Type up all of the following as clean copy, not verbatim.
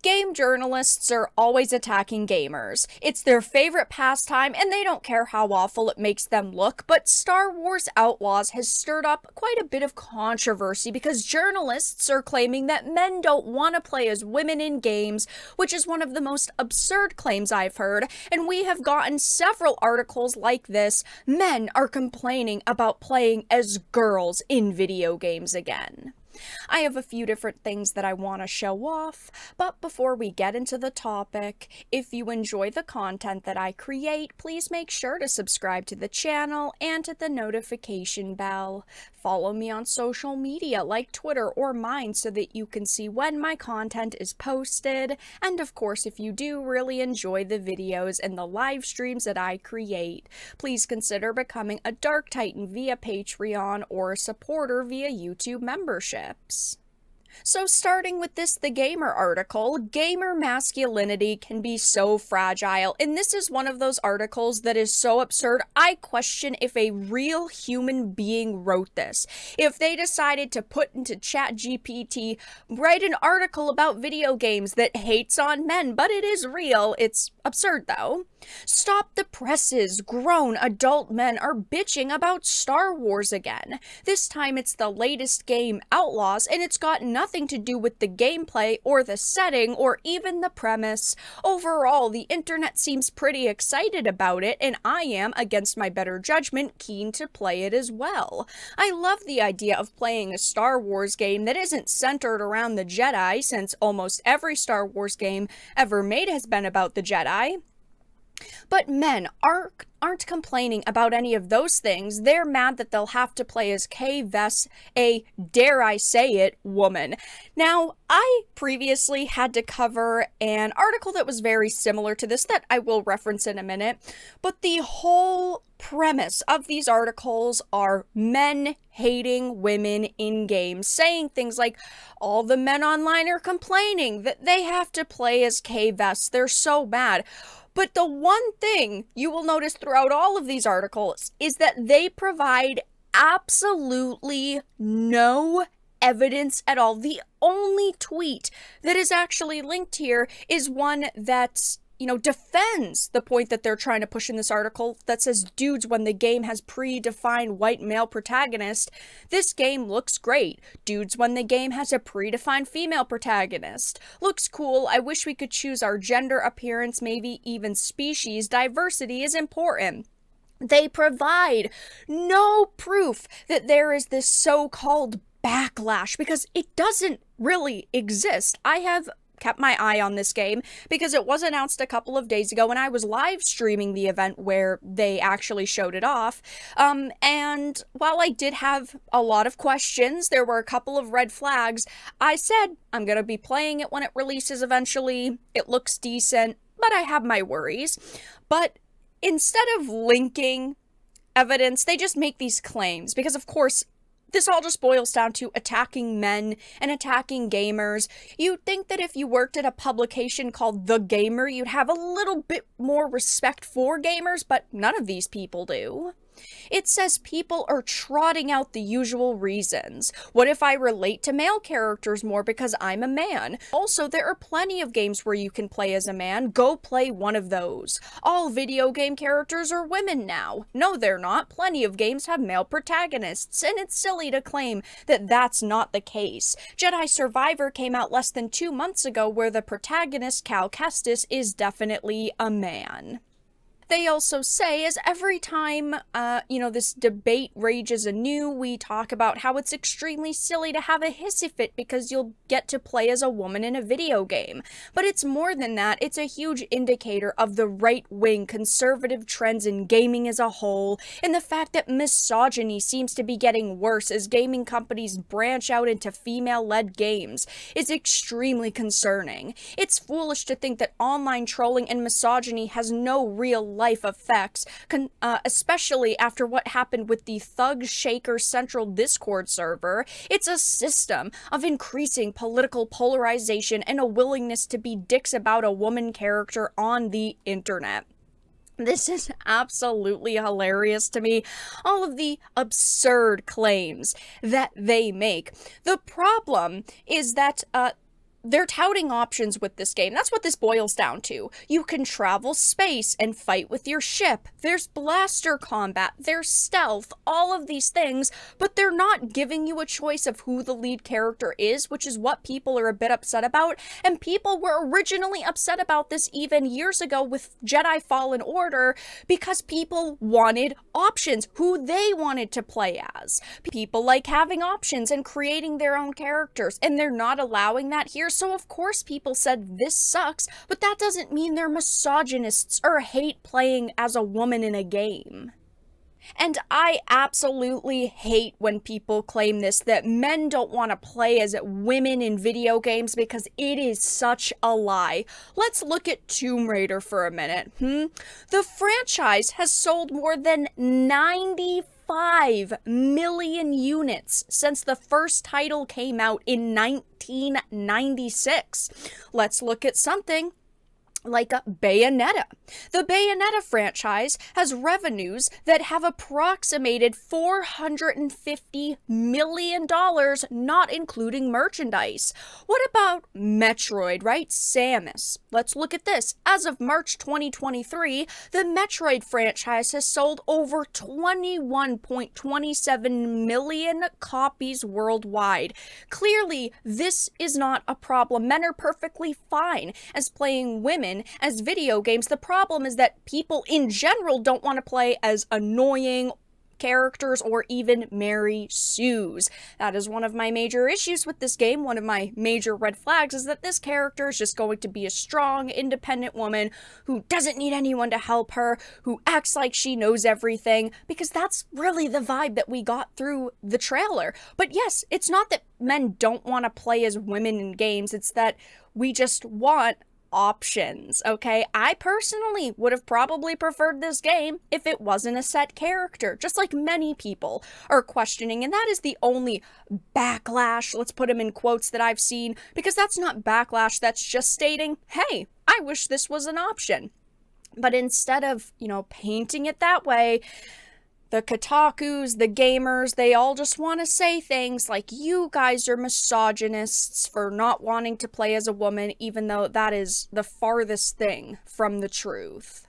Game journalists are always attacking gamers. It's their favorite pastime, and they don't care how awful it makes them look, but Star Wars Outlaws has stirred up quite a bit of controversy because journalists are claiming that men don't want to play as women in games, which is one of the most absurd claims I've heard, and we have gotten several articles like this. Men are complaining about playing as girls in video games again. I have a few different things that I want to show off, but before we get into the topic, if you enjoy the content that I create, please make sure to subscribe to the channel and to the notification bell. Follow me on social media like Twitter or mine so that you can see when my content is posted, and of course if you do really enjoy the videos and the live streams that I create, please consider becoming a Dark Titan via Patreon or a supporter via YouTube membership. So starting with this The Gamer article, gamer masculinity can be so fragile, and this is one of those articles that is so absurd, I question if a real human being wrote this. If they decided to put into ChatGPT, write an article about video games that hates on men, but it is real, it's absurd though. Stop the presses, grown adult men are bitching about Star Wars again. This time it's the latest game, Outlaws, and it's got nothing to do with the gameplay or the setting or even the premise. Overall, the internet seems pretty excited about it, and I am, against my better judgment, keen to play it as well. I love the idea of playing a Star Wars game that isn't centered around the Jedi, since almost every Star Wars game ever made has been about the Jedi. But men aren't complaining about any of those things. They're mad that they'll have to play as Kay Vess, a, dare I say it, woman. Now, I previously had to cover an article that was very similar to this that I will reference in a minute, but the whole premise of these articles are men hating women in games, saying things like, all the men online are complaining that they have to play as Kay Vess, they're so bad. But the one thing you will notice throughout all of these articles is that they provide absolutely no evidence at all. The only tweet that is actually linked here is one that's defends the point that they're trying to push in this article that says, dudes, when the game has predefined white male protagonist, this game looks great. Dudes, when the game has a predefined female protagonist, looks cool. I wish we could choose our gender, appearance, maybe even species. Diversity is important. They provide no proof that there is this so-called backlash, because it doesn't really exist. I have kept my eye on this game because it was announced a couple of days ago and I was live streaming the event where they actually showed it off. And while I did have a lot of questions, there were a couple of red flags. I said I'm going to be playing it when it releases eventually. It looks decent, but I have my worries. But instead of linking evidence, they just make these claims because, of course, this all just boils down to attacking men and attacking gamers. You'd think that if you worked at a publication called The Gamer, you'd have a little bit more respect for gamers, but none of these people do. It says people are trotting out the usual reasons. What if I relate to male characters more because I'm a man? Also, there are plenty of games where you can play as a man. Go play one of those. All video game characters are women now. No, they're not. Plenty of games have male protagonists, and it's silly to claim that that's not the case. Jedi Survivor came out less than 2 months ago, where the protagonist, Cal Kestis, is definitely a man. They also say, as every time, this debate rages anew, we talk about how it's extremely silly to have a hissy fit because you'll get to play as a woman in a video game. But it's more than that. It's a huge indicator of the right-wing conservative trends in gaming as a whole, and the fact that misogyny seems to be getting worse as gaming companies branch out into female-led games is extremely concerning. It's foolish to think that online trolling and misogyny has no real life effects, especially after what happened with the Thug Shaker Central Discord server. It's a system of increasing political polarization and a willingness to be dicks about a woman character on the internet. This is absolutely hilarious to me. All of the absurd claims that they make. The problem is that, they're touting options with this game. That's what this boils down to. You can travel space and fight with your ship. There's blaster combat, there's stealth, all of these things, but they're not giving you a choice of who the lead character is, which is what people are a bit upset about. And people were originally upset about this even years ago with Jedi Fallen Order because people wanted options, who they wanted to play as. People like having options and creating their own characters, and they're not allowing that here. So of course people said this sucks, but that doesn't mean they're misogynists or hate playing as a woman in a game. And I absolutely hate when people claim this, that men don't want to play as women in video games, because it is such a lie. Let's look at Tomb Raider for a minute. The franchise has sold more than 95 million units since the first title came out in 1996. Let's look at something like a Bayonetta. The Bayonetta franchise has revenues that have approximated $450 million, not including merchandise. What about Metroid, right? Samus. Let's look at this. As of March 2023, the Metroid franchise has sold over 21.27 million copies worldwide. Clearly, this is not a problem. Men are perfectly fine as playing women as video games. The problem is that people in general don't want to play as annoying characters or even Mary Sues. That is one of my major issues with this game. One of my major red flags is that this character is just going to be a strong, independent woman who doesn't need anyone to help her, who acts like she knows everything, because that's really the vibe that we got through the trailer. But yes, it's not that men don't want to play as women in games, it's that we just want options, okay? I personally would have probably preferred this game if it wasn't a set character, just like many people are questioning, and that is the only backlash, let's put them in quotes, that I've seen, because that's not backlash, that's just stating, hey, I wish this was an option. But instead of, painting it that way, the Kotakus, the gamers, they all just want to say things like, you guys are misogynists for not wanting to play as a woman, even though that is the farthest thing from the truth.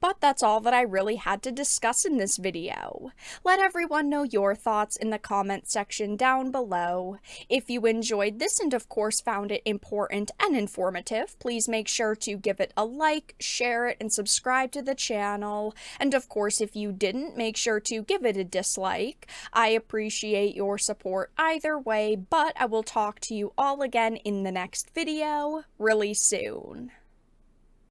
But that's all that I really had to discuss in this video. Let everyone know your thoughts in the comment section down below. If you enjoyed this and of course found it important and informative, please make sure to give it a like, share it, and subscribe to the channel. And of course, if you didn't, make sure to give it a dislike. I appreciate your support either way, but I will talk to you all again in the next video really soon.